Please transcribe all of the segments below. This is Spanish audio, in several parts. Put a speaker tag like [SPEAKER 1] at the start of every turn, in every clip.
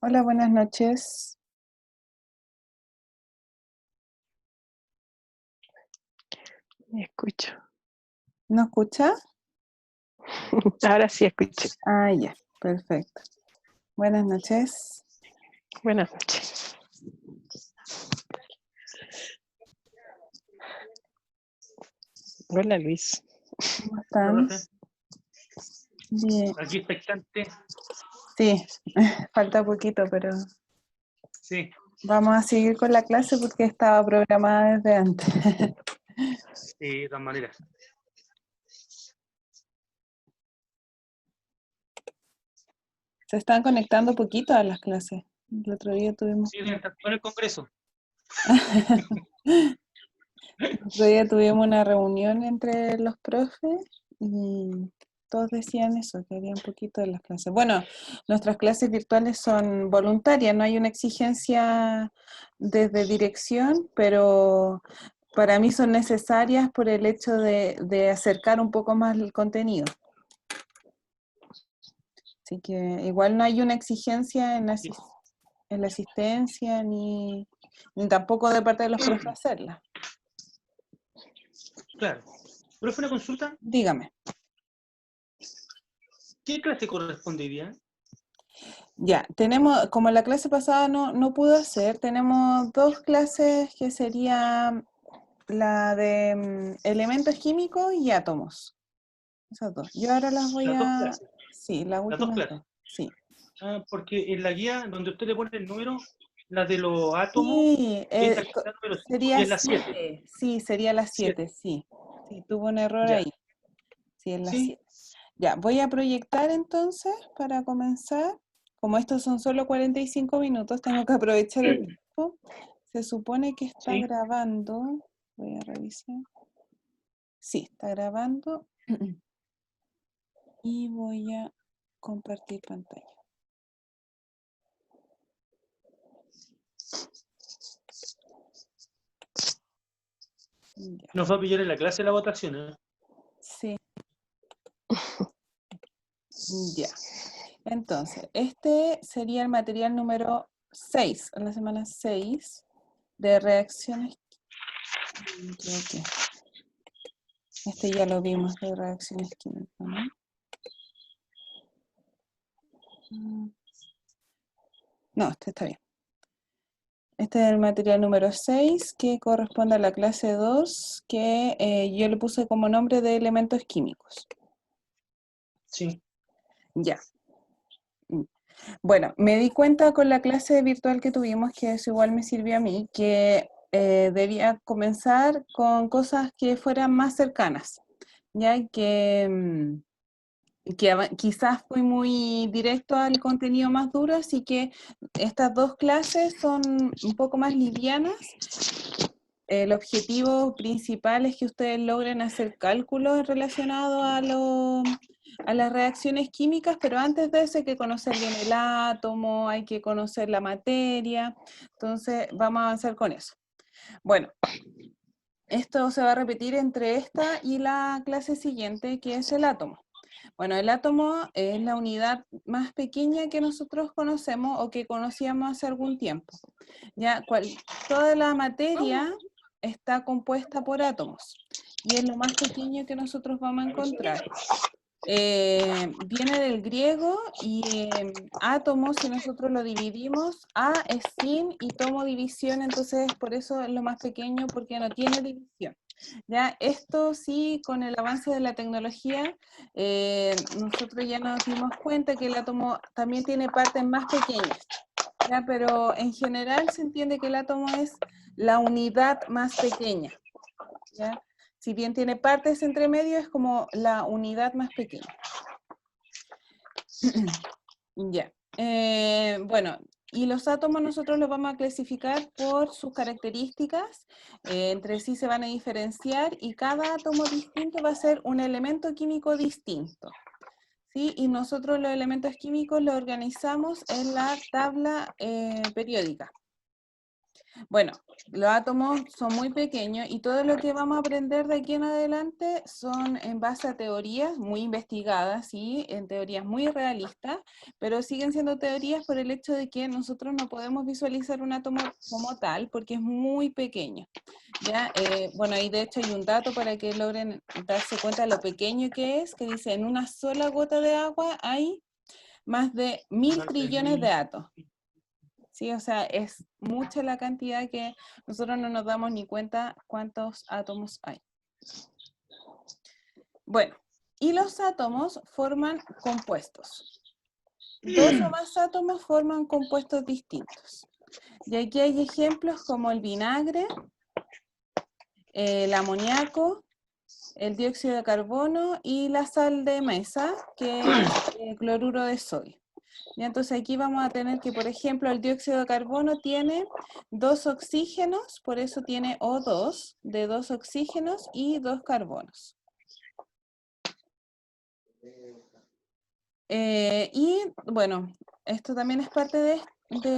[SPEAKER 1] Hola, buenas noches.
[SPEAKER 2] Me escucho.
[SPEAKER 1] ¿No escucha?
[SPEAKER 2] Ahora sí escucho.
[SPEAKER 1] Ah, ya, perfecto. Buenas noches.
[SPEAKER 2] Buenas noches. Hola Luis.
[SPEAKER 1] ¿Cómo
[SPEAKER 3] Hola,
[SPEAKER 1] están?
[SPEAKER 3] profe.
[SPEAKER 1] Bien.
[SPEAKER 3] Aquí expectante.
[SPEAKER 1] Sí, falta poquito, pero
[SPEAKER 3] Sí,
[SPEAKER 1] vamos a seguir con la clase porque estaba programada desde antes.
[SPEAKER 3] sí, de todas maneras.
[SPEAKER 1] Se están conectando poquito a las clases. El otro día tuvimos,
[SPEAKER 3] Sí, deben estar con el Congreso.
[SPEAKER 1] el otro día tuvimos una reunión entre los profes y todos decían eso, que había un poquito de las clases. Bueno, nuestras clases virtuales son voluntarias, no hay una exigencia desde dirección, pero para mí son necesarias por el hecho de acercar un poco más el contenido. Así que igual no hay una exigencia en la asistencia ni tampoco de parte de los profes hacerla.
[SPEAKER 3] Claro. Profe, una consulta.
[SPEAKER 1] Dígame.
[SPEAKER 3] ¿Qué clase corresponde hoy día?
[SPEAKER 1] Ya, tenemos, como la clase pasada no pudo hacer, tenemos dos clases que sería la de elementos químicos y átomos. Esas dos. Yo ahora las voy
[SPEAKER 3] Las dos
[SPEAKER 1] a...
[SPEAKER 3] clases.
[SPEAKER 1] Sí, las
[SPEAKER 3] Las dos
[SPEAKER 1] últimas
[SPEAKER 3] clases.
[SPEAKER 1] dos. Sí.
[SPEAKER 3] Ah, porque en la guía donde usted le pone el número, la de los átomos,
[SPEAKER 1] Sí,
[SPEAKER 3] es la número 5 y
[SPEAKER 1] sería
[SPEAKER 3] es la 7.
[SPEAKER 1] 7. Sí, sería la 7,
[SPEAKER 3] 7.
[SPEAKER 1] sí. Sí, tuvo un error
[SPEAKER 3] Ya.
[SPEAKER 1] ahí. Sí, es la
[SPEAKER 3] Sí.
[SPEAKER 1] 7. Ya, voy a proyectar entonces para comenzar. Como estos son solo 45 minutos, tengo que aprovechar el tiempo. Se supone que está
[SPEAKER 3] Sí.
[SPEAKER 1] grabando. Voy a revisar. Sí, está grabando. Y voy a compartir pantalla. Ya.
[SPEAKER 3] Nos va a pillar en la clase la votación, ¿eh?
[SPEAKER 1] Sí, ya. Entonces, este sería el material número 6, en la semana 6 de reacciones. Me equivoqué. Este ya lo vimos de reacciones químicas, ¿no? No, este está bien. Este es el material número 6 que corresponde a la clase 2 que yo le puse como nombre de elementos químicos.
[SPEAKER 3] Sí.
[SPEAKER 1] Ya. Bueno, me di cuenta con la clase virtual que tuvimos, que eso igual me sirvió a mí, que debía comenzar con cosas que fueran más cercanas, ya que quizás fui muy directo al contenido más duro, así que estas dos clases son un poco más livianas. El objetivo principal es que ustedes logren hacer cálculos relacionados a las reacciones químicas, pero antes de eso hay que conocer bien el átomo, hay que conocer la materia, entonces vamos a avanzar con eso. Bueno, esto se va a repetir entre esta y la clase siguiente, que es el átomo. Bueno, el átomo es la unidad más pequeña que nosotros conocemos o que conocíamos hace algún tiempo. Ya, toda la materia está compuesta por átomos y es lo más pequeño que nosotros vamos a encontrar. Viene del griego y átomo, si nosotros lo dividimos, A es sin y tomo división, entonces por eso es lo más pequeño porque no tiene división. Ya, esto sí, con el avance de la tecnología, nosotros ya nos dimos cuenta que el átomo también tiene partes más pequeñas. Ya, pero en general se entiende que el átomo es la unidad más pequeña, ¿ya? Si bien tiene partes entre medio, es como la unidad más pequeña. Ya. Bueno, y los átomos nosotros los vamos a clasificar por sus características, entre sí se van a diferenciar y cada átomo distinto va a ser un elemento químico distinto. ¿Sí? Y nosotros los elementos químicos los organizamos en la tabla periódica. Bueno, los átomos son muy pequeños y todo lo que vamos a aprender de aquí en adelante son en base a teorías muy investigadas, ¿sí? En teorías muy realistas, pero siguen siendo teorías por el hecho de que nosotros no podemos visualizar un átomo como tal porque es muy pequeño. ¿Ya? Bueno, ahí de hecho hay un dato para que logren darse cuenta de lo pequeño que es, que dice, en una sola gota de agua hay más de 1000 trillones de átomos. Sí, o sea, es mucha la cantidad que nosotros no nos damos ni cuenta cuántos átomos hay. Bueno, y los átomos forman compuestos. Dos o más átomos forman compuestos distintos. Y aquí hay ejemplos como el vinagre, el amoníaco, el dióxido de carbono y la sal de mesa, que es cloruro de sodio. Y entonces aquí vamos a tener que, por ejemplo, el dióxido de carbono tiene 2 oxígenos, por eso tiene O2, de 2 oxígenos y 2 carbonos. Y bueno, esto también es parte de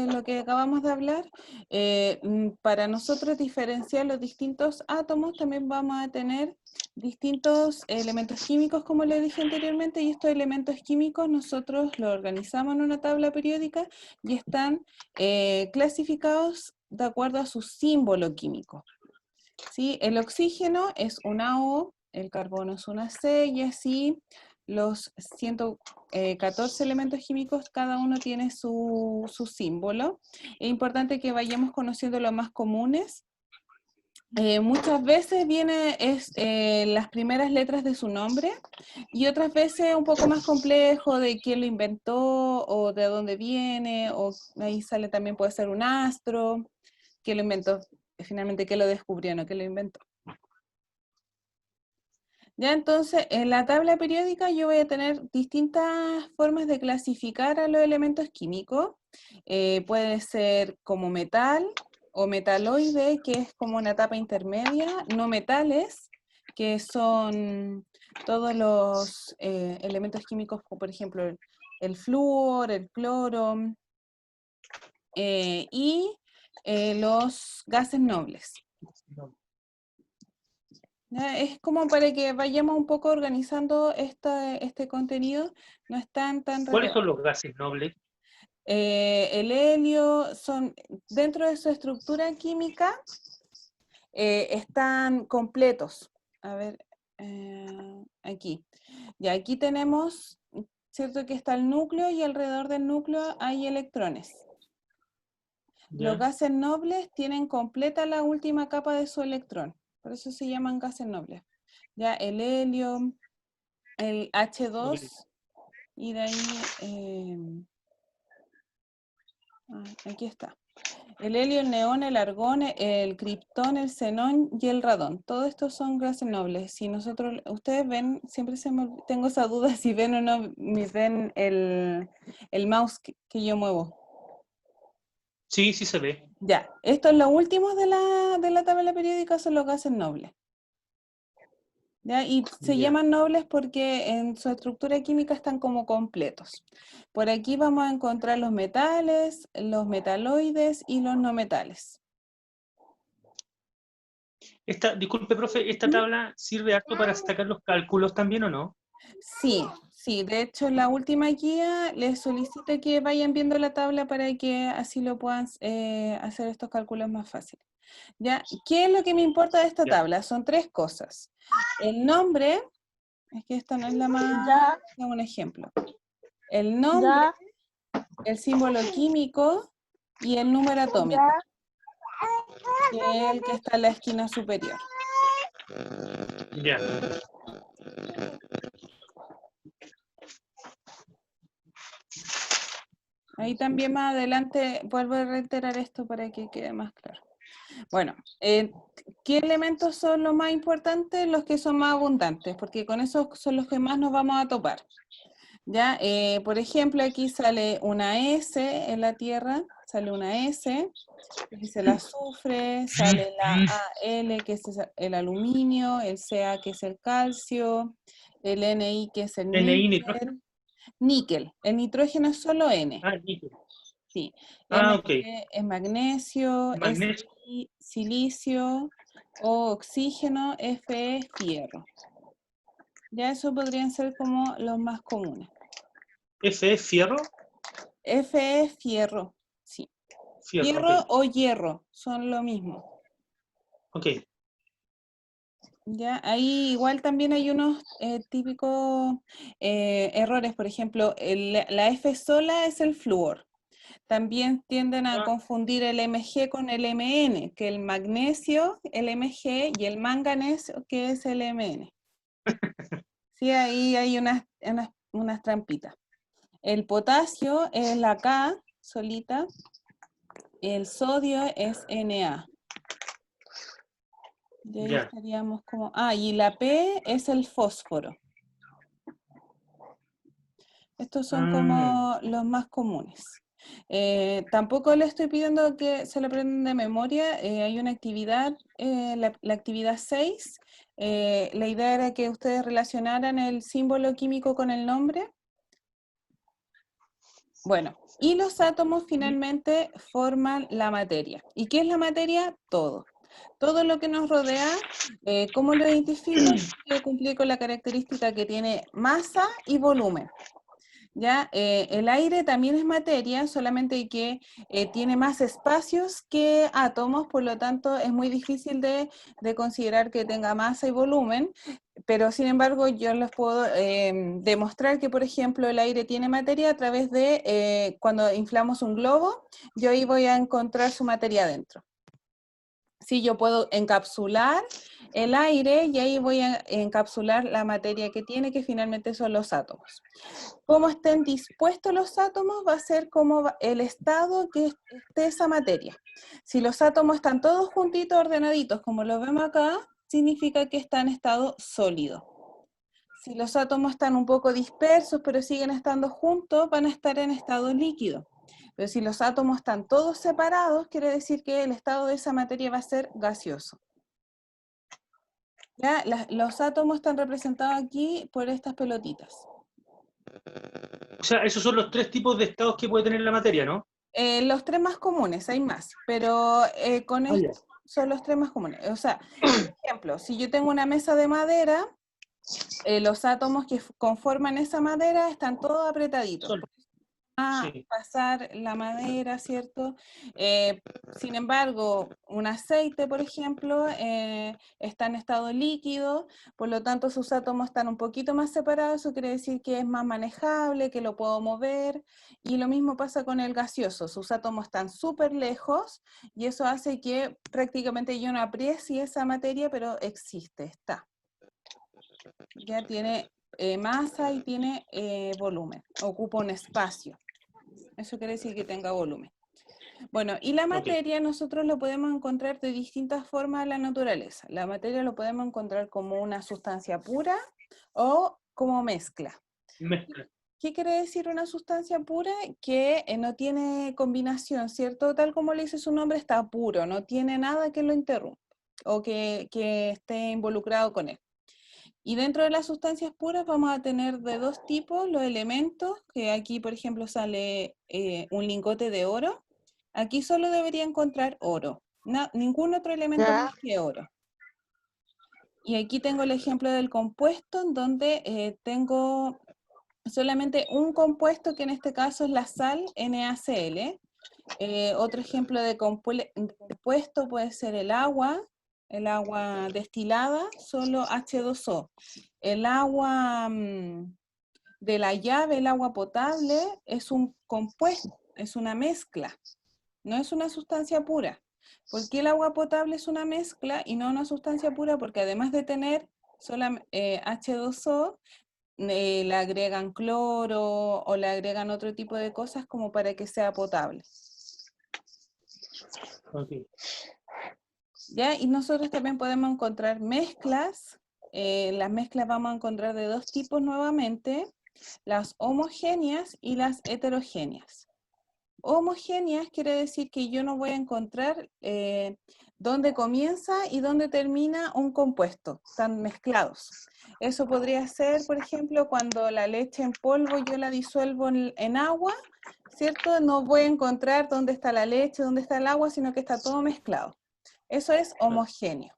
[SPEAKER 1] lo que acabamos de hablar. Para nosotros diferenciar los distintos átomos, también vamos a tener distintos elementos químicos, como les dije anteriormente, y estos elementos químicos nosotros los organizamos en una tabla periódica y están clasificados de acuerdo a su símbolo químico. ¿Sí? El oxígeno es una O, el carbono es una C, y así los 114 elementos químicos, cada uno tiene su símbolo. Es importante que vayamos conociendo los más comunes. Muchas veces viene las primeras letras de su nombre y otras veces un poco más complejo de quién lo inventó o de dónde viene, o ahí sale también puede ser un astro, quién lo inventó, finalmente qué lo descubrió, no qué lo inventó. Ya entonces, en la tabla periódica yo voy a tener distintas formas de clasificar a los elementos químicos. Puede ser como metal o metaloide, que es como una etapa intermedia, no metales, que son todos los elementos químicos, como por ejemplo el flúor, el cloro, y los gases nobles. ¿Ya? Es como para que vayamos un poco organizando este contenido, no es tan
[SPEAKER 3] ¿Cuáles son
[SPEAKER 1] relevante.
[SPEAKER 3] los gases nobles?
[SPEAKER 1] El helio, dentro de su estructura química, están completos. A ver, aquí. Y aquí tenemos, ¿cierto? Que está el núcleo y alrededor del núcleo hay electrones.
[SPEAKER 3] ¿Ya?
[SPEAKER 1] Los gases nobles tienen completa la última capa de su electrón, por eso se llaman gases nobles. Ya el helio, el H2, y de ahí, aquí está. El helio, el neón, el argón, el criptón, el xenón y el radón. Todos estos son gases nobles. Si nosotros, ustedes ven, siempre tengo esa duda si ven o no, ven el mouse que yo muevo.
[SPEAKER 3] Sí, sí se ve.
[SPEAKER 1] Ya, estos los últimos de la tabla periódica son los gases nobles. ¿Ya? Y se
[SPEAKER 3] Ya.
[SPEAKER 1] llaman nobles porque en su estructura química están como completos. Por aquí vamos a encontrar los metales, los metaloides y los no metales.
[SPEAKER 3] Disculpe, profe, ¿esta tabla sirve harto para sacar los cálculos también o no?
[SPEAKER 1] Sí, sí, de hecho en la última guía les solicito que vayan viendo la tabla para que así lo puedan hacer estos cálculos más fáciles. ¿Ya? ¿Qué es lo que me importa de esta
[SPEAKER 3] Ya.
[SPEAKER 1] tabla? Son 3 cosas. El nombre, es que esta no es la más,
[SPEAKER 4] Ya,
[SPEAKER 1] es un ejemplo. El nombre,
[SPEAKER 4] ya,
[SPEAKER 1] el símbolo químico y el número atómico,
[SPEAKER 4] ya.
[SPEAKER 1] que es el que está en la esquina superior.
[SPEAKER 3] Ya.
[SPEAKER 1] Ahí también más adelante vuelvo a reiterar esto para que quede más claro. Bueno, ¿qué elementos son los más importantes? Los que son más abundantes, porque con esos son los que más nos vamos a topar. ¿Ya? Por ejemplo, aquí sale una S en la Tierra, sale una S, que es el azufre, sale la Al, que es el aluminio, el Ca, que es el calcio, el Ni, que es el
[SPEAKER 3] NI, nitrógeno.
[SPEAKER 1] níquel. Níquel, el nitrógeno es solo N.
[SPEAKER 3] Ah, níquel.
[SPEAKER 1] Sí.
[SPEAKER 3] Ok.
[SPEAKER 1] Mg es magnesio,
[SPEAKER 3] Magnesio.
[SPEAKER 1] Si silicio o oxígeno, Fe es fierro. Ya eso podrían ser como los más comunes.
[SPEAKER 3] F es fierro.
[SPEAKER 1] Fe es fierro, sí.
[SPEAKER 3] Fierro,
[SPEAKER 1] Fierro
[SPEAKER 3] ok.
[SPEAKER 1] o hierro son lo mismo.
[SPEAKER 3] Ok.
[SPEAKER 1] Ya, ahí igual también hay unos típicos errores, por ejemplo, la F sola es el flúor. También tienden a
[SPEAKER 3] Ah,
[SPEAKER 1] confundir el Mg con el Mn, que el magnesio, el Mg, y el manganeso, que es el Mn. Sí, ahí hay unas trampitas. El potasio es la K solita, el sodio es Na. De ahí
[SPEAKER 3] ya.
[SPEAKER 1] estaríamos como... Ah, y la P es el fósforo. Estos son como los más comunes. Tampoco le estoy pidiendo que se lo aprendan de memoria. Hay una actividad, la actividad 6. La idea era que ustedes relacionaran el símbolo químico con el nombre. Bueno, y los átomos finalmente forman la materia. ¿Y qué es la materia? Todo. Todo lo que nos rodea, ¿cómo lo identifico? Yo cumplí con la característica que tiene masa y volumen. ¿Ya? El aire también es materia, solamente que tiene más espacios que átomos, por lo tanto es muy difícil de considerar que tenga masa y volumen, pero sin embargo yo les puedo demostrar que, por ejemplo, el aire tiene materia a través de cuando inflamos un globo, yo ahí voy a encontrar su materia adentro. Sí, yo puedo encapsular el aire y ahí voy a encapsular la materia que tiene, que finalmente son los átomos. Cómo estén dispuestos los átomos va a ser como el estado que esté esa materia. Si los átomos están todos juntitos, ordenaditos, como lo vemos acá, significa que está en estado sólido. Si los átomos están un poco dispersos, pero siguen estando juntos, van a estar en estado líquido. Pero si los átomos están todos separados, quiere decir que el estado de esa materia va a ser gaseoso. ¿Ya? Los átomos están representados aquí por estas pelotitas.
[SPEAKER 3] O sea, esos son los tres tipos de estados que puede tener la materia, ¿no?
[SPEAKER 1] Los tres más comunes, hay más, pero con
[SPEAKER 3] Ah, ya.
[SPEAKER 1] estos son los tres más comunes. O sea, por ejemplo, si yo tengo una mesa de madera, los átomos que conforman esa madera están todos apretaditos.
[SPEAKER 3] Son, sí.
[SPEAKER 1] Pasar la madera, ¿cierto? Sin embargo, un aceite, por ejemplo, está en estado líquido, por lo tanto sus átomos están un poquito más separados, eso quiere decir que es más manejable, que lo puedo mover, y lo mismo pasa con el gaseoso, sus átomos están súper lejos, y eso hace que prácticamente yo no aprecie esa materia, pero existe, está. Ya tiene masa y tiene volumen, ocupa un espacio. Eso quiere decir que tenga volumen. Bueno, y la materia nosotros lo podemos encontrar de distintas formas en la naturaleza. La materia lo podemos encontrar como una sustancia pura o como mezcla.
[SPEAKER 3] Mezcla.
[SPEAKER 1] ¿Qué quiere decir una sustancia pura? Que no tiene combinación, ¿cierto? Tal como le dice su nombre, está puro, no tiene nada que lo interrumpa o que esté involucrado con él. Y dentro de las sustancias puras vamos a tener de dos tipos los elementos, que aquí por ejemplo sale un lingote de oro. Aquí solo debería encontrar oro, ningún otro elemento más que oro. Y aquí tengo el ejemplo del compuesto, en donde tengo solamente un compuesto, que en este caso es la sal NaCl. Otro ejemplo de compuesto puede ser el agua destilada, solo H2O. El agua de la llave, el agua potable, es un compuesto, es una mezcla, no es una sustancia pura. ¿Por qué el agua potable es una mezcla y no una sustancia pura? Porque además de tener H2O, le agregan cloro o le agregan otro tipo de cosas como para que sea potable.
[SPEAKER 3] Okay.
[SPEAKER 1] ¿Ya? Y nosotros también podemos encontrar mezclas. Las mezclas vamos a encontrar de dos tipos nuevamente, las homogéneas y las heterogéneas. Homogéneas quiere decir que yo no voy a encontrar dónde comienza y dónde termina un compuesto, están mezclados. Eso podría ser, por ejemplo, cuando la leche en polvo yo la disuelvo en agua, ¿cierto? No voy a encontrar dónde está la leche, dónde está el agua, sino que está todo mezclado. Eso es homogéneo.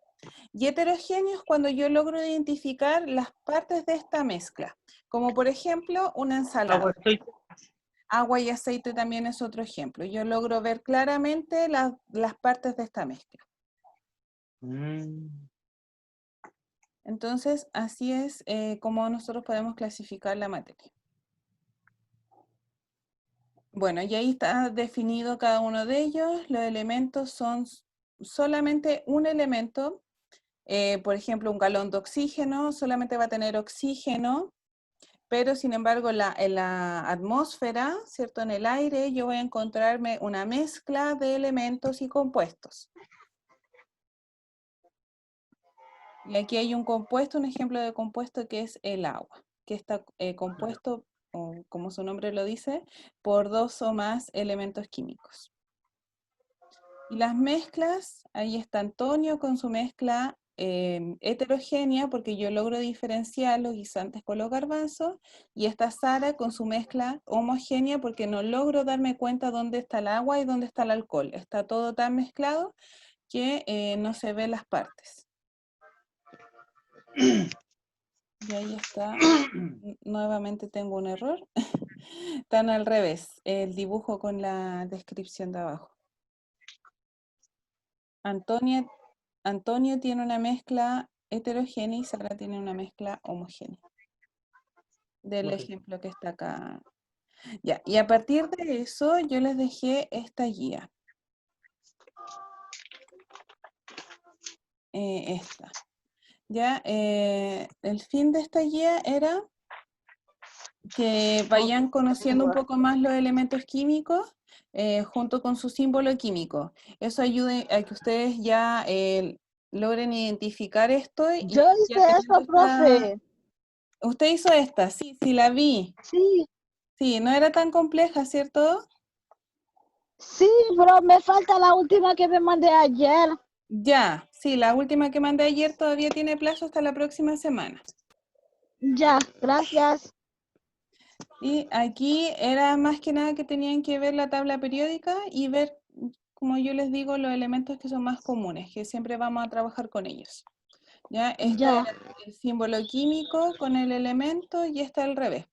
[SPEAKER 1] Y heterogéneo es cuando yo logro identificar las partes de esta mezcla, como por ejemplo una ensalada. Agua y aceite también es otro ejemplo. Yo logro ver claramente las partes de esta mezcla. Entonces, así es como nosotros podemos clasificar la materia. Bueno, y ahí está definido cada uno de ellos. Los elementos son solamente un elemento. Por ejemplo, un galón de oxígeno solamente va a tener oxígeno, pero sin embargo en la atmósfera, ¿cierto? En el aire, yo voy a encontrarme una mezcla de elementos y compuestos. Y aquí hay un compuesto, un ejemplo de compuesto que es el agua, que está compuesto, o como su nombre lo dice, por 2 o más elementos químicos. Y las mezclas, ahí está Antonio con su mezcla heterogénea, porque yo logro diferenciar los guisantes con los garbanzos, y está Sara con su mezcla homogénea, porque no logro darme cuenta dónde está el agua y dónde está el alcohol. Está todo tan mezclado que no se ven las partes. Y ahí está, nuevamente tengo un error, están al revés, el dibujo con la descripción de abajo. Antonio tiene una mezcla heterogénea y Sara tiene una mezcla homogénea. Del ejemplo que está acá. Ya, y a partir de eso yo les dejé esta guía. Esta. Ya, el fin de esta guía era que vayan conociendo un poco más los elementos químicos junto con su símbolo químico. Eso ayuda a que ustedes ya logren identificar esto. Y
[SPEAKER 4] yo hice eso, profe.
[SPEAKER 1] Usted hizo esta, sí, sí, la vi.
[SPEAKER 4] Sí.
[SPEAKER 1] Sí, no era tan compleja, ¿cierto?
[SPEAKER 4] Sí, pero me falta la última que me mandé ayer.
[SPEAKER 1] Ya, sí, la última que mandé ayer todavía tiene plazo hasta la próxima semana.
[SPEAKER 4] Ya, gracias.
[SPEAKER 1] Y aquí era más que nada que tenían que ver la tabla periódica y ver, como yo les digo, los elementos que son más comunes, que siempre vamos a trabajar con ellos. ¿Ya? Este
[SPEAKER 4] Ya.
[SPEAKER 1] era el símbolo químico con el elemento y este al revés.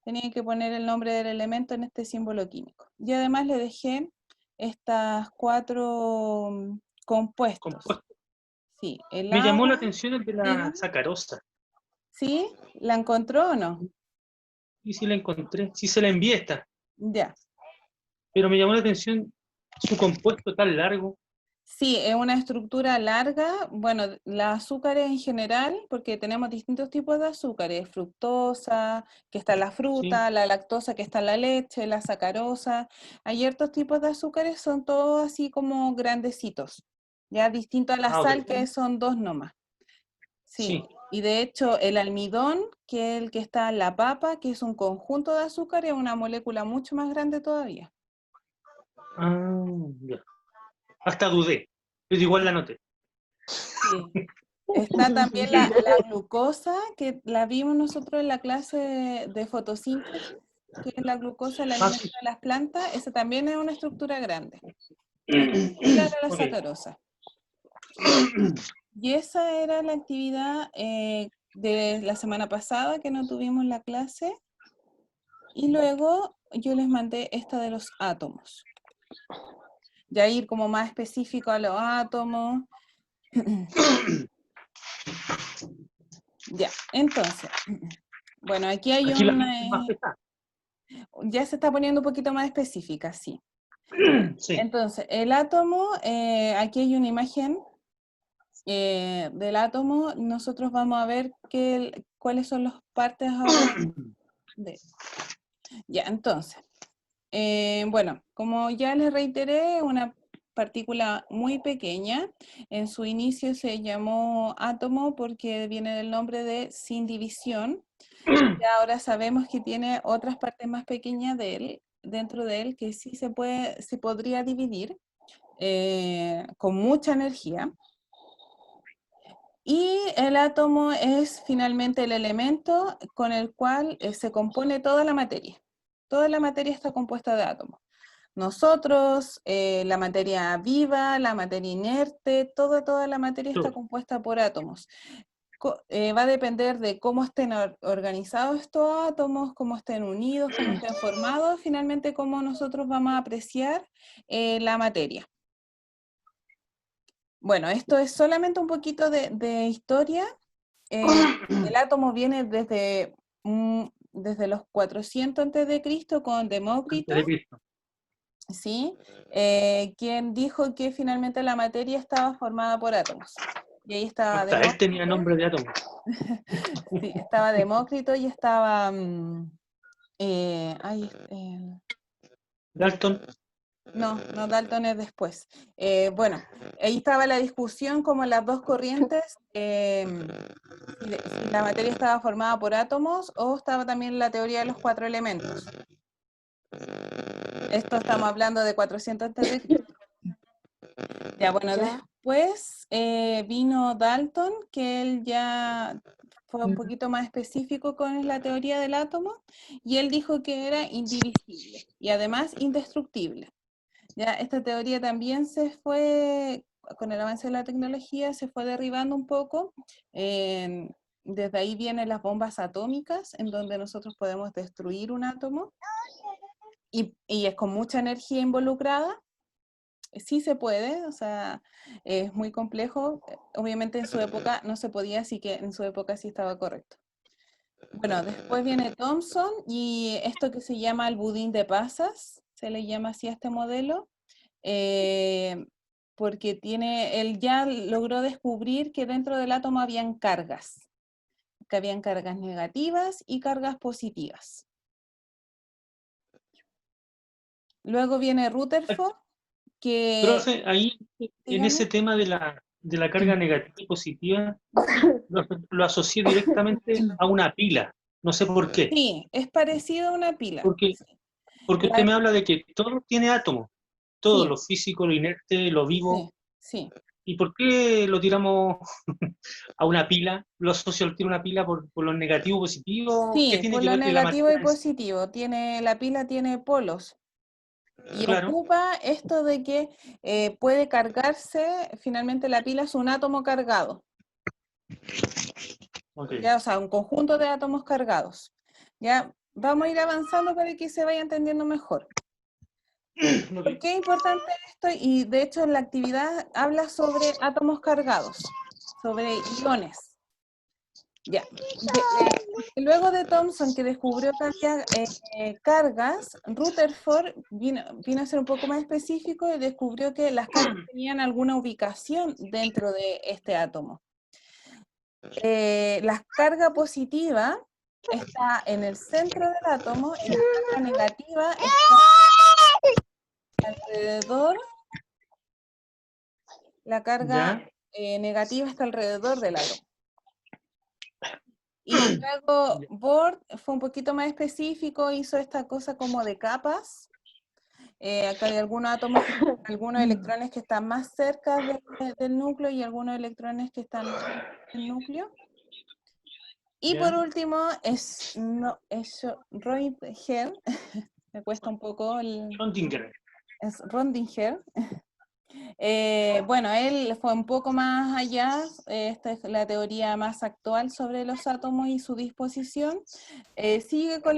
[SPEAKER 1] Tenían que poner el nombre del elemento en este símbolo químico. Y además le dejé estas 4 compuestos. Sí, el
[SPEAKER 3] Me llamó la
[SPEAKER 1] agua.
[SPEAKER 3] atención el de la sacarosa.
[SPEAKER 1] ¿Sí? ¿La encontró o no?
[SPEAKER 3] Y sí la encontré, sí se la envié esta.
[SPEAKER 1] Ya.
[SPEAKER 3] Pero me llamó la atención su compuesto tan largo.
[SPEAKER 1] Sí, es una estructura larga. Bueno, las azúcares en general, porque tenemos distintos tipos de azúcares, fructosa, que está en la fruta,
[SPEAKER 3] Sí.
[SPEAKER 1] la lactosa, que está en la leche, la sacarosa. Hay ciertos tipos de azúcares, son todos así como grandecitos, ya distinto a la sal,
[SPEAKER 3] Ok.
[SPEAKER 1] que son 2 nomás. Sí,
[SPEAKER 3] Sí.
[SPEAKER 1] y de hecho el almidón, que es el que está en la papa, que es un conjunto de azúcar, es una molécula mucho más grande todavía.
[SPEAKER 3] Ah, ya. Hasta dudé, pero igual la noté.
[SPEAKER 1] Sí. Está también la glucosa, que la vimos nosotros en la clase de fotosíntesis, que es la glucosa, el alimento
[SPEAKER 3] Sí.
[SPEAKER 1] de las plantas. Esa también es una estructura grande, similar a la
[SPEAKER 3] Ok.
[SPEAKER 1] sacarosa. Y esa era la actividad de la semana pasada, que no tuvimos la clase. Y luego yo les mandé esta de los átomos. Ya ir como más específico a los átomos. Ya, entonces, bueno, aquí hay
[SPEAKER 3] Aquí la
[SPEAKER 1] un...
[SPEAKER 3] es más pesada.
[SPEAKER 1] ya se está poniendo un poquito más específica, sí.
[SPEAKER 3] Sí.
[SPEAKER 1] Entonces, el átomo, aquí hay una imagen del átomo. Nosotros vamos a ver cuáles son las partes ahora de... Ya, entonces, bueno, como ya les reiteré, una partícula muy pequeña. En su inicio se llamó átomo porque viene del nombre de sin división. Y ahora sabemos que tiene otras partes más pequeñas dentro de él, que sí se podría dividir con mucha energía. Y el átomo es finalmente el elemento con el cual se compone toda la materia. Toda la materia está compuesta de átomos. Nosotros, la materia viva, la materia inerte, toda la materia está compuesta por átomos. Va a depender de cómo estén organizados estos átomos, cómo estén unidos, cómo estén formados, finalmente cómo nosotros vamos a apreciar la materia. Bueno, esto es solamente un poquito de historia. El átomo viene desde los 400 a.C. con Demócrito, ¿sí? Quien dijo que finalmente la materia estaba formada por átomos. Y ahí estaba
[SPEAKER 3] Hasta él
[SPEAKER 1] Demócrito.
[SPEAKER 3] tenía nombre de átomo.
[SPEAKER 1] Sí, estaba Demócrito y estaba...
[SPEAKER 3] Dalton.
[SPEAKER 1] No, Dalton es después. Bueno, ahí estaba la discusión como las dos corrientes, si la materia estaba formada por átomos o estaba también la teoría de los 4 elementos. Esto estamos hablando de 400 a.C. Ya, bueno, después vino Dalton, que él ya fue un poquito más específico con la teoría del átomo, y él dijo que era indivisible y además indestructible. Ya, esta teoría también se fue, con el avance de la tecnología, se fue derribando un poco. Desde ahí vienen las bombas atómicas, en donde nosotros podemos destruir un átomo, y es con mucha energía involucrada. Sí se puede, o sea, es muy complejo. Obviamente en su época no se podía, así que en su época sí estaba correcto. Bueno, después viene Thomson, y esto que se llama el budín de pasas, se le llama así a este modelo. Porque él ya logró descubrir que dentro del átomo habían cargas, que habían cargas negativas y cargas positivas. Luego viene Rutherford, que...
[SPEAKER 3] Profe, ahí en
[SPEAKER 1] dígame.
[SPEAKER 3] ese tema de la carga negativa y positiva, lo asocié directamente a una pila. No sé por qué.
[SPEAKER 1] Sí, es parecido a una pila.
[SPEAKER 3] Porque usted me habla de que todo tiene átomos. Todo,
[SPEAKER 1] Sí,
[SPEAKER 3] lo físico, lo inerte, lo vivo.
[SPEAKER 1] sí.
[SPEAKER 3] ¿Y por qué lo tiramos a una pila? ¿Lo asocio al tiro a una pila por lo negativo positivo? ¿Qué
[SPEAKER 1] Sí,
[SPEAKER 3] tiene
[SPEAKER 1] por
[SPEAKER 3] que
[SPEAKER 1] lo
[SPEAKER 3] ver que la
[SPEAKER 1] negativo y
[SPEAKER 3] materia
[SPEAKER 1] positivo. La pila tiene polos. Y
[SPEAKER 3] Claro.
[SPEAKER 1] ocupa esto de que puede cargarse, finalmente la pila es un átomo cargado.
[SPEAKER 3] Okay.
[SPEAKER 1] Ya, o sea, un conjunto de átomos cargados. Ya, vamos a ir avanzando para que se vaya entendiendo mejor. ¿Por qué es importante esto? Y de hecho en la actividad habla sobre átomos cargados, sobre iones. Ya. Luego de Thomson, que descubrió que había cargas, Rutherford vino a ser un poco más específico y descubrió que las cargas tenían alguna ubicación dentro de este átomo. La carga positiva está en el centro del átomo y la carga negativa está alrededor. La carga negativa está alrededor del átomo. Y luego Bohr fue un poquito más específico, hizo esta cosa como de capas. Acá hay algunos átomos, algunos electrones que están más cerca del núcleo y algunos electrones que están más lejos del núcleo. Y por último es Röntgen, me cuesta un poco
[SPEAKER 3] Schrödinger.
[SPEAKER 1] es Röntgen. Bueno, él fue un poco más allá, esta es la teoría más actual sobre los átomos y su disposición. Sigue con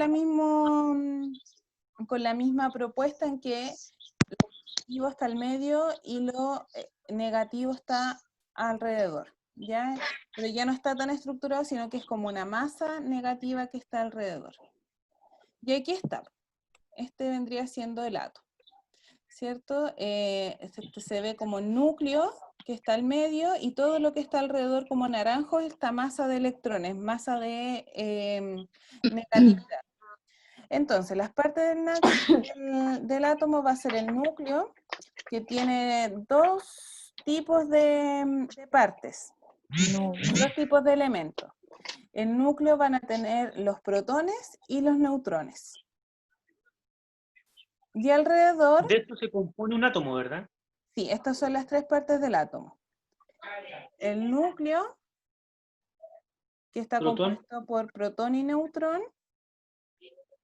[SPEAKER 1] la misma propuesta en que lo positivo está al medio y lo negativo está alrededor, ¿ya? Pero ya no está tan estructurado, sino que es como una masa negativa que está alrededor. Y aquí está. Este vendría siendo el átomo, ¿cierto? Se ve como núcleo que está al medio y todo lo que está alrededor como naranjo es esta masa de electrones, masa de negatividad. Entonces, las partes del átomo va a ser el núcleo, que tiene dos tipos de partes, dos tipos de elementos. El núcleo van a tener los protones y los neutrones. Y alrededor...
[SPEAKER 3] De esto se compone un átomo, ¿verdad?
[SPEAKER 1] Sí, estas son las tres partes del átomo. El núcleo, que está compuesto por protón y neutrón,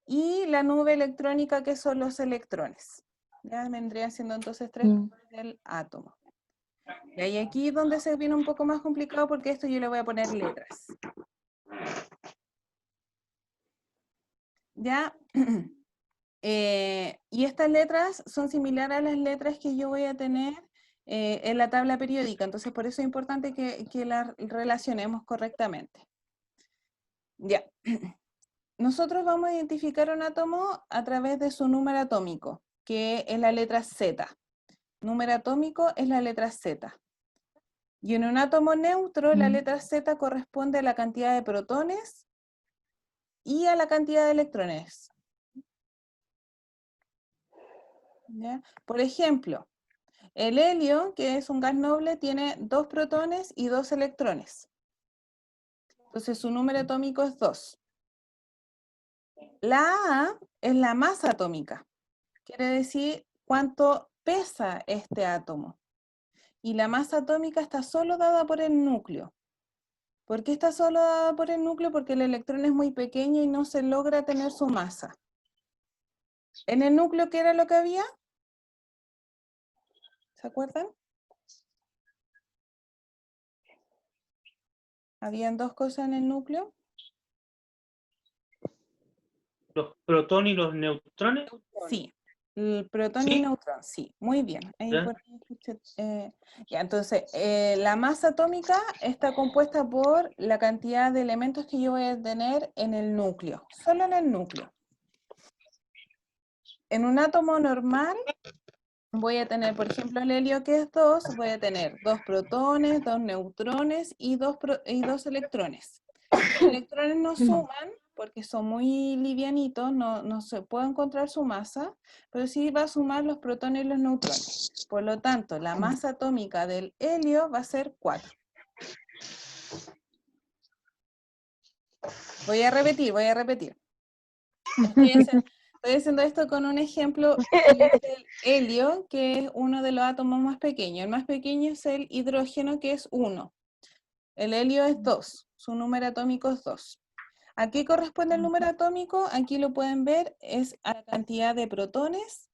[SPEAKER 1] y la nube electrónica, que son los electrones. Ya vendrían siendo entonces 3 partes del átomo. Y ahí aquí donde se viene un poco más complicado, porque esto yo le voy a poner letras. ¿Ya? Y estas letras son similares a las letras que yo voy a tener en la tabla periódica, entonces por eso es importante que las relacionemos correctamente. Ya. Nosotros vamos a identificar un átomo a través de su número atómico, que es la letra Z. Número atómico es la letra Z. Y en un átomo neutro, la letra Z corresponde a la cantidad de protones y a la cantidad de electrones. ¿Ya? Por ejemplo, el helio, que es un gas noble, tiene 2 protones y 2 electrones. Entonces su número atómico es 2. La A es la masa atómica. Quiere decir cuánto pesa este átomo. Y la masa atómica está solo dada por el núcleo. ¿Por qué está solo dada por el núcleo? Porque el electrón es muy pequeño y no se logra tener su masa. ¿En el núcleo qué era lo que había? ¿Se acuerdan? ¿Habían 2 cosas en el núcleo?
[SPEAKER 3] Los protones y los neutrones.
[SPEAKER 1] Sí, el protón y
[SPEAKER 3] ¿Sí?
[SPEAKER 1] el neutrón, sí, muy bien. Ahí
[SPEAKER 3] ¿Ya?
[SPEAKER 1] por ahí escuché, ya, entonces, la masa atómica está compuesta por la cantidad de elementos que yo voy a tener en el núcleo, solo en el núcleo. En un átomo normal voy a tener, por ejemplo, el helio, que es 2, voy a tener 2 protones, 2 neutrones y 2 electrones. Los electrones no suman porque son muy livianitos, no se puede encontrar su masa, pero sí va a sumar los protones y los neutrones. Por lo tanto, la masa atómica del helio va a ser 4. Voy a repetir. Estoy haciendo esto con un ejemplo, que es el helio, que es uno de los átomos más pequeños. El más pequeño es el hidrógeno, que es 1. El helio es 2, su número atómico es 2. ¿A qué corresponde el número atómico? Aquí lo pueden ver, es a la cantidad de protones,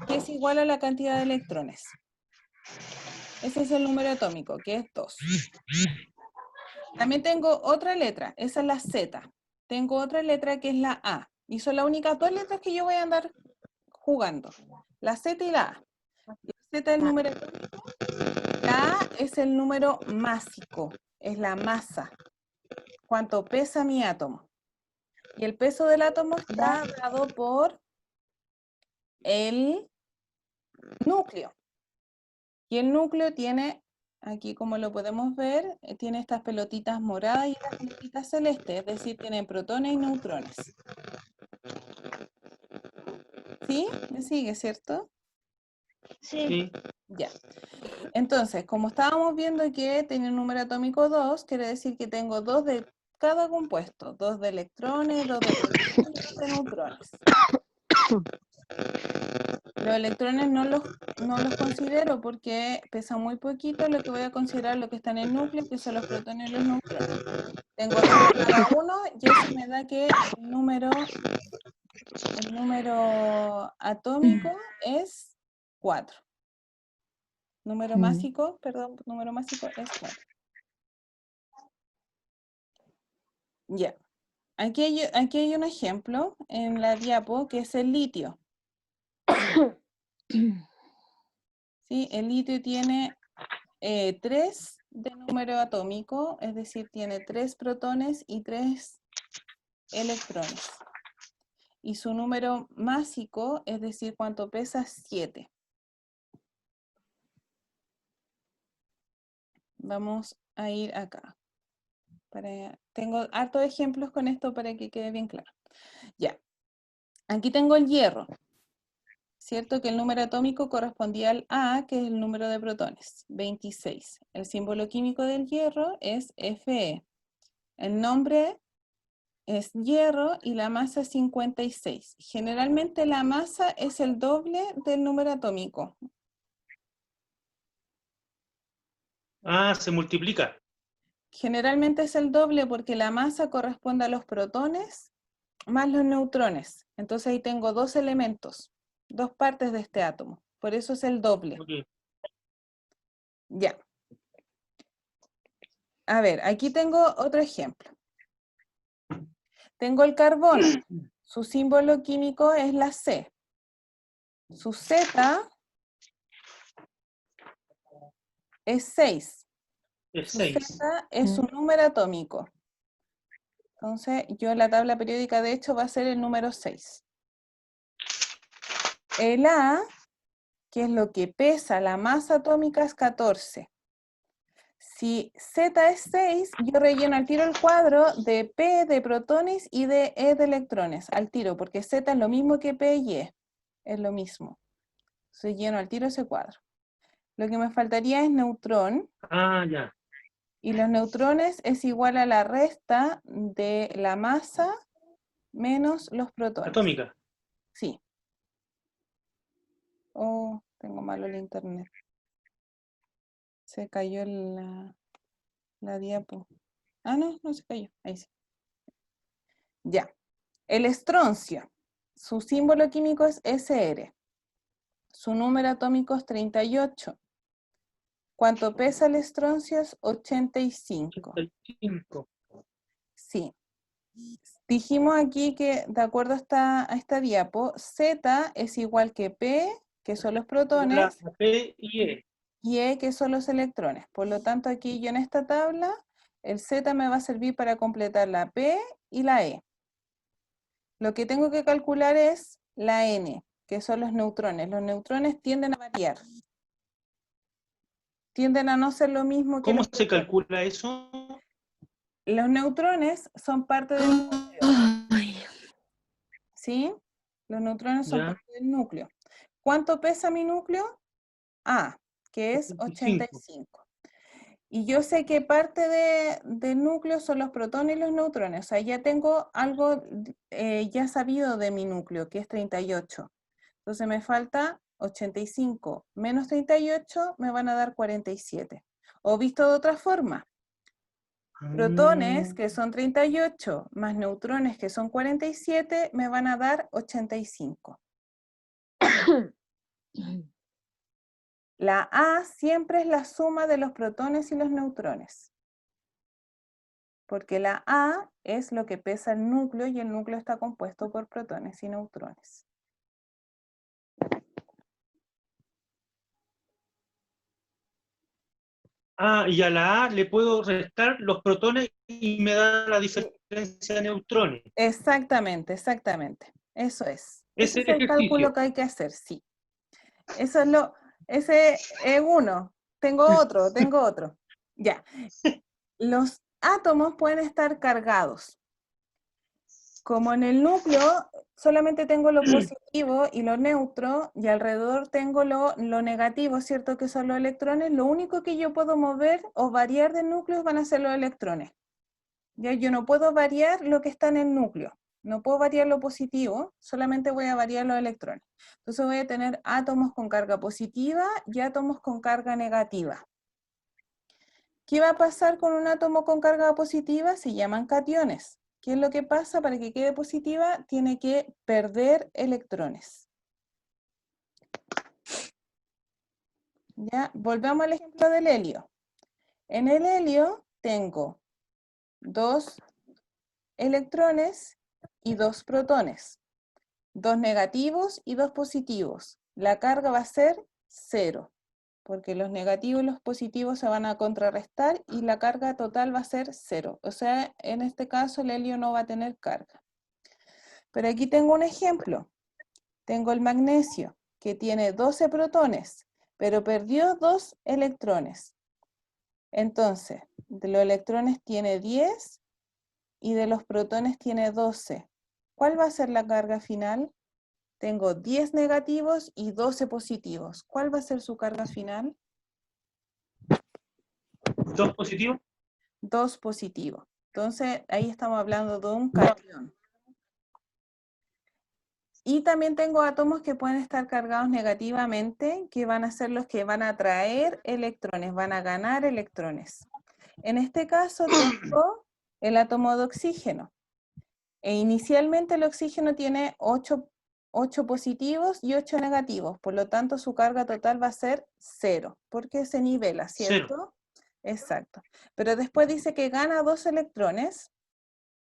[SPEAKER 1] que es igual a la cantidad de electrones. Ese es el número atómico, que es 2. También tengo otra letra, esa es la Z. Tengo otra letra que es la A. Y son las únicas 2 letras que yo voy a andar jugando. La Z y la A. La Z es el número atómico, la A es el número másico, es la masa. Cuánto pesa mi átomo. Y el peso del átomo está dado por el núcleo. Y el núcleo tiene, aquí como lo podemos ver, tiene estas pelotitas moradas y estas pelotitas celestes, es decir, tiene protones y neutrones. ¿Sí? ¿Me sigue, cierto?
[SPEAKER 3] Sí.
[SPEAKER 1] Ya. Entonces, como estábamos viendo que tiene un número atómico 2, quiere decir que tengo 2 de cada compuesto, 2 de electrones, 2 de protones y 2 de neutrones. Los electrones no los considero porque pesan muy poquito, lo que voy a considerar lo que está en el núcleo, que son los protones y los neutrones. Tengo 2 de cada uno y eso me da que el número atómico es 4. Número másico es 4. Ya. Aquí hay un ejemplo en la diapo que es el litio. ¿Sí? El litio tiene 3 de número atómico, es decir, tiene 3 protones y 3 electrones. Y su número másico, es decir, cuánto pesa, 7. Vamos a ir acá. Tengo hartos ejemplos con esto para que quede bien claro. Ya. Aquí tengo el hierro. ¿Cierto? Que el número atómico correspondía al A, que es el número de protones, 26. El símbolo químico del hierro es Fe. El nombre es hierro y la masa es 56. Generalmente la masa es el doble del número atómico.
[SPEAKER 3] Ah, se multiplica.
[SPEAKER 1] Generalmente es el doble porque la masa corresponde a los protones más los neutrones. Entonces ahí tengo dos elementos, dos partes de este átomo. Por eso es el doble.
[SPEAKER 3] Ok.
[SPEAKER 1] Ya. A ver, aquí tengo otro ejemplo. Tengo el carbono. Su símbolo químico es la C. Su Z es 6.
[SPEAKER 3] Es
[SPEAKER 1] Su
[SPEAKER 3] 6.
[SPEAKER 1] Z es su número atómico. Entonces, yo en la tabla periódica, de hecho, va a ser el número 6. El A, que es lo que pesa, la masa atómica es 14. Si Z es 6, yo relleno al tiro el cuadro de P de protones y de E de electrones, al tiro, porque Z es lo mismo que P y E, es lo mismo. Entonces lleno al tiro ese cuadro. Lo que me faltaría es neutrón,
[SPEAKER 3] Ah, ya.
[SPEAKER 1] y los neutrones es igual a la resta de la masa menos los protones.
[SPEAKER 3] Atómica.
[SPEAKER 1] Sí. Oh, tengo malo el internet. Se cayó la diapo. Ah, no, no se cayó. Ahí sí. Ya. El estroncio. Su símbolo químico es SR. Su número atómico es 38. ¿Cuánto pesa el estroncio? Es 85.
[SPEAKER 3] 85.
[SPEAKER 1] Sí. Dijimos aquí que, de acuerdo a esta diapo, Z es igual que P, que son los protones,
[SPEAKER 3] La P y E.
[SPEAKER 1] y E, que son los electrones. Por lo tanto, aquí yo en esta tabla, el Z me va a servir para completar la P y la E. Lo que tengo que calcular es la N, que son los neutrones. Los neutrones tienden a variar. Tienden a no ser lo mismo que
[SPEAKER 3] ¿Cómo
[SPEAKER 1] los
[SPEAKER 3] se
[SPEAKER 1] protones.
[SPEAKER 3] calcula eso?
[SPEAKER 1] Los neutrones son parte del núcleo, ¿sí? Los neutrones son
[SPEAKER 3] Ya.
[SPEAKER 1] parte del núcleo. ¿Cuánto pesa mi núcleo? A, que es
[SPEAKER 3] 85.
[SPEAKER 1] 85. Y yo sé que parte del núcleo son los protones y los neutrones. O sea, ya tengo algo ya sabido de mi núcleo, que es 38. Entonces me falta 85 menos 38, me van a dar 47. O visto de otra forma, protones, que son 38, más neutrones, que son 47, me van a dar 85. La A siempre es la suma de los protones y los neutrones. Porque la A es lo que pesa el núcleo y el núcleo está compuesto por protones y neutrones.
[SPEAKER 3] Ah, y a la A le puedo restar los protones y me da la diferencia de neutrones.
[SPEAKER 1] Exactamente, exactamente. Eso es.
[SPEAKER 3] Es
[SPEAKER 1] Ese
[SPEAKER 3] el
[SPEAKER 1] es el cálculo
[SPEAKER 3] ejercicio.
[SPEAKER 1] que hay que hacer, sí. Eso es ese es uno. Tengo otro. Ya. Los átomos pueden estar cargados. Como en el núcleo solamente tengo lo positivo y lo neutro, y alrededor tengo lo negativo, ¿cierto? Que son los electrones. Lo único que yo puedo mover o variar del núcleo van a ser los electrones. ¿Ya? Yo no puedo variar lo que está en el núcleo. No puedo variar lo positivo, solamente voy a variar los electrones. Entonces voy a tener átomos con carga positiva y átomos con carga negativa. ¿Qué va a pasar con un átomo con carga positiva? Se llaman cationes. ¿Qué es lo que pasa? Para que quede positiva, tiene que perder electrones. ¿Ya? Volvamos al ejemplo del helio. En el helio tengo 2 electrones y 2 protones. 2 negativos y 2 positivos. La carga va a ser 0, porque los negativos y los positivos se van a contrarrestar y la carga total va a ser 0. O sea, en este caso el helio no va a tener carga. Pero aquí tengo un ejemplo. Tengo el magnesio, que tiene 12 protones, pero perdió 2 electrones. Entonces, de los electrones tiene 10 y de los protones tiene 12. ¿Cuál va a ser la carga final? Tengo 10 negativos y 12 positivos. ¿Cuál va a ser su carga final?
[SPEAKER 3] 2 positivos.
[SPEAKER 1] 2 positivos. Entonces, ahí estamos hablando de un catión. Y también tengo átomos que pueden estar cargados negativamente, que van a ser los que van a atraer electrones, van a ganar electrones. En este caso tengo el átomo de oxígeno. Inicialmente el oxígeno tiene 8 positivos y 8 negativos, por lo tanto su carga total va a ser 0, porque se nivela, ¿cierto?
[SPEAKER 3] 0.
[SPEAKER 1] Exacto. Pero después dice que gana 2 electrones,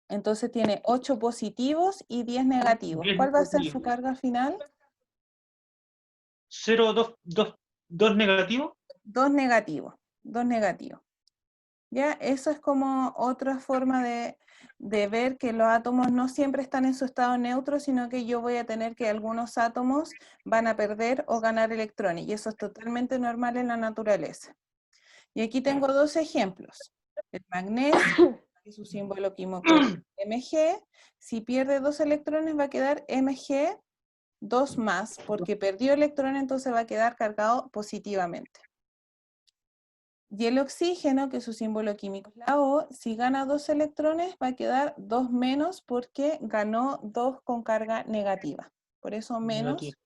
[SPEAKER 1] entonces tiene 8 positivos y 10 negativos.
[SPEAKER 3] 10
[SPEAKER 1] ¿Cuál va a ser su
[SPEAKER 3] negativos.
[SPEAKER 1] carga final?
[SPEAKER 3] 0, 2 negativos.
[SPEAKER 1] 2 negativos, 2 negativos. ¿Ya? Eso es como otra forma de ver que los átomos no siempre están en su estado neutro, sino que yo voy a tener que algunos átomos van a perder o ganar electrones, y eso es totalmente normal en la naturaleza. Y aquí tengo 2 ejemplos. El magnesio, que su símbolo químico es Mg, si pierde 2 electrones va a quedar Mg 2 más, porque perdió electrones, entonces va a quedar cargado positivamente. Y el oxígeno, que su símbolo químico es la O, si gana 2 electrones va a quedar 2 menos porque ganó 2 con carga negativa. Por eso menos,
[SPEAKER 3] Negativo.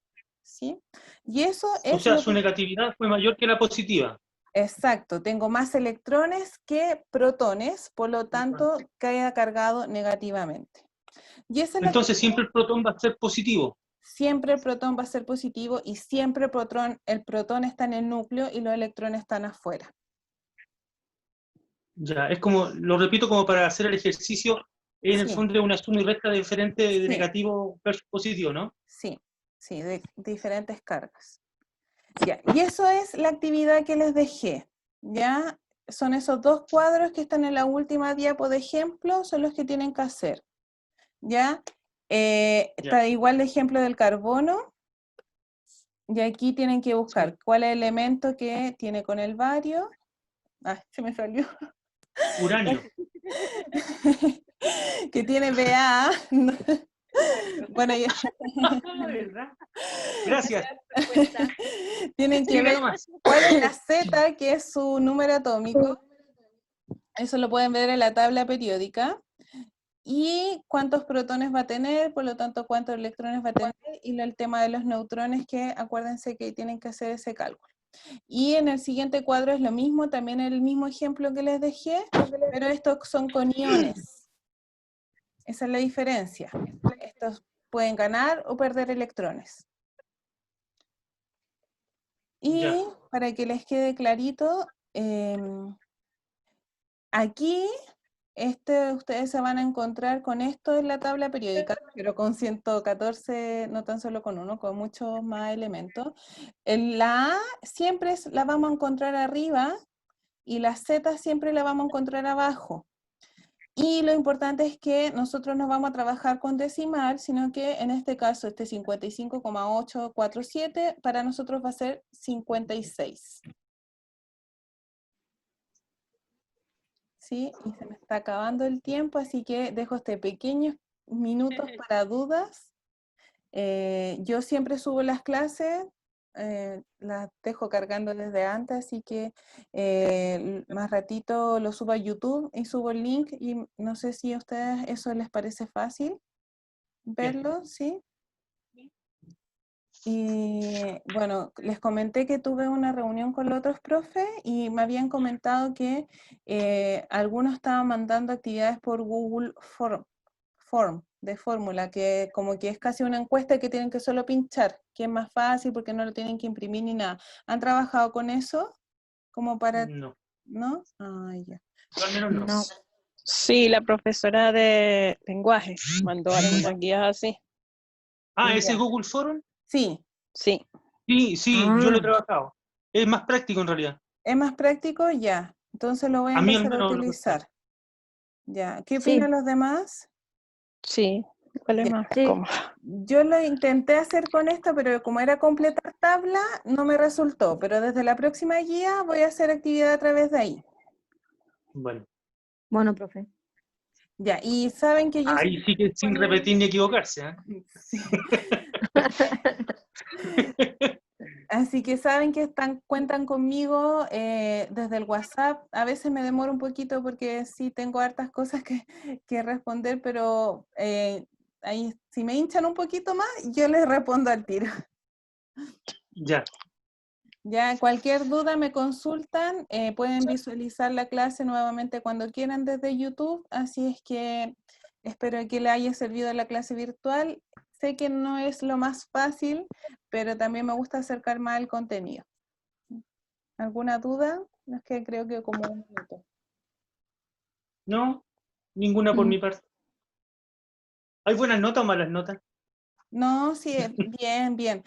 [SPEAKER 1] ¿sí? Y eso
[SPEAKER 3] O
[SPEAKER 1] es
[SPEAKER 3] sea,
[SPEAKER 1] lo
[SPEAKER 3] su
[SPEAKER 1] que...
[SPEAKER 3] negatividad fue mayor que la positiva.
[SPEAKER 1] Exacto, tengo más electrones que protones, por lo tanto queda cargado negativamente. Y esa es la
[SPEAKER 3] Entonces
[SPEAKER 1] actividad.
[SPEAKER 3] siempre el protón va a ser positivo.
[SPEAKER 1] Siempre el protón va a ser positivo y siempre el protón está en el núcleo y los electrones están afuera.
[SPEAKER 3] Ya, es como, lo repito como para hacer el ejercicio, en el
[SPEAKER 1] Sí.
[SPEAKER 3] fondo de una suma y resta diferente de
[SPEAKER 1] Sí.
[SPEAKER 3] negativo versus positivo, ¿no?
[SPEAKER 1] Sí, sí, de diferentes cargas. Ya, y eso es la actividad que les dejé, ¿ya? Son esos 2 cuadros que están en la última diapo de ejemplo, son los que tienen que hacer, ¿ya? Está igual el ejemplo del carbono, y aquí tienen que buscar cuál es el elemento que tiene con el bario. Ah, se me salió.
[SPEAKER 3] Uranio.
[SPEAKER 1] Que tiene Ba. Bueno, ya.
[SPEAKER 3] ¿Verdad? Gracias.
[SPEAKER 1] Tienen que
[SPEAKER 3] Siga
[SPEAKER 1] ver
[SPEAKER 3] nomás.
[SPEAKER 1] cuál es la Z, que es su número atómico. Eso lo pueden ver en la tabla periódica. Y cuántos protones va a tener, por lo tanto, cuántos electrones va a tener, y el tema de los neutrones, que acuérdense que tienen que hacer ese cálculo. Y en el siguiente cuadro es lo mismo, también el mismo ejemplo que les dejé, pero estos son con iones. Esa es la diferencia. Estos pueden ganar o perder electrones. Y
[SPEAKER 3] Ya.
[SPEAKER 1] para que les quede clarito, aquí ustedes se van a encontrar con esto en la tabla periódica, pero con 114, no tan solo con uno, con muchos más elementos. La A siempre la vamos a encontrar arriba y la Z siempre la vamos a encontrar abajo. Y lo importante es que nosotros no vamos a trabajar con decimal, sino que en este caso este 55,847 para nosotros va a ser 56. ¿Sí? Y se me está acabando el tiempo, así que dejo pequeños minutos para dudas. Yo siempre subo las clases, las dejo cargando desde antes, así que más ratito lo subo a YouTube y subo el link, y no sé si a ustedes eso les parece fácil verlo, ¿sí? Y bueno, les comenté que tuve una reunión con los otros profes y me habían comentado que algunos estaban mandando actividades por Google Form de fórmula, que como que es casi una encuesta que tienen que solo pinchar, que es más fácil porque no lo tienen que imprimir ni nada. ¿Han trabajado con eso? Como para...
[SPEAKER 3] No.
[SPEAKER 1] ¿No? Ah, ya.
[SPEAKER 3] Yo al menos no.
[SPEAKER 2] No. Sí, la profesora de lenguaje mandó algunas guías así.
[SPEAKER 3] Ah, ¿ese
[SPEAKER 1] Ya.
[SPEAKER 3] Google Forum?
[SPEAKER 1] Sí.
[SPEAKER 2] Sí.
[SPEAKER 3] Sí, sí, yo lo he trabajado. Es más práctico en realidad.
[SPEAKER 1] ¿Es más práctico? Ya. Entonces lo voy a
[SPEAKER 3] A mí al
[SPEAKER 1] empezar a
[SPEAKER 3] menos lo
[SPEAKER 1] utilizar.
[SPEAKER 3] gusta.
[SPEAKER 1] Ya. ¿Qué
[SPEAKER 4] Sí.
[SPEAKER 1] opinan los demás?
[SPEAKER 2] Sí, ¿cuál es
[SPEAKER 1] Ya.
[SPEAKER 2] más
[SPEAKER 4] Sí.
[SPEAKER 2] cómodo?
[SPEAKER 1] Yo lo intenté hacer con esto, pero como era completar tabla, no me resultó. Pero desde la próxima guía voy a hacer actividad a través de ahí.
[SPEAKER 3] Bueno,
[SPEAKER 4] Bueno, profe.
[SPEAKER 1] Ya, y saben que yo...
[SPEAKER 3] ahí sí que sin repetir ni equivocarse, ¿eh?
[SPEAKER 1] Sí. Así que saben que cuentan conmigo desde el WhatsApp. A veces me demoro un poquito porque sí tengo hartas cosas que responder, pero ahí, si me hinchan un poquito más, yo les respondo al tiro.
[SPEAKER 3] Ya.
[SPEAKER 1] Ya, cualquier duda me consultan, pueden visualizar la clase nuevamente cuando quieran desde YouTube, así es que Espero que le haya servido la clase virtual. Sé que no es lo más fácil, pero también me gusta acercar más el contenido. ¿Alguna duda? Es que creo que como un minuto.
[SPEAKER 3] No, ninguna por
[SPEAKER 1] Mm.
[SPEAKER 3] mi parte. ¿Hay buenas notas o malas notas?
[SPEAKER 1] No, sí, bien, bien.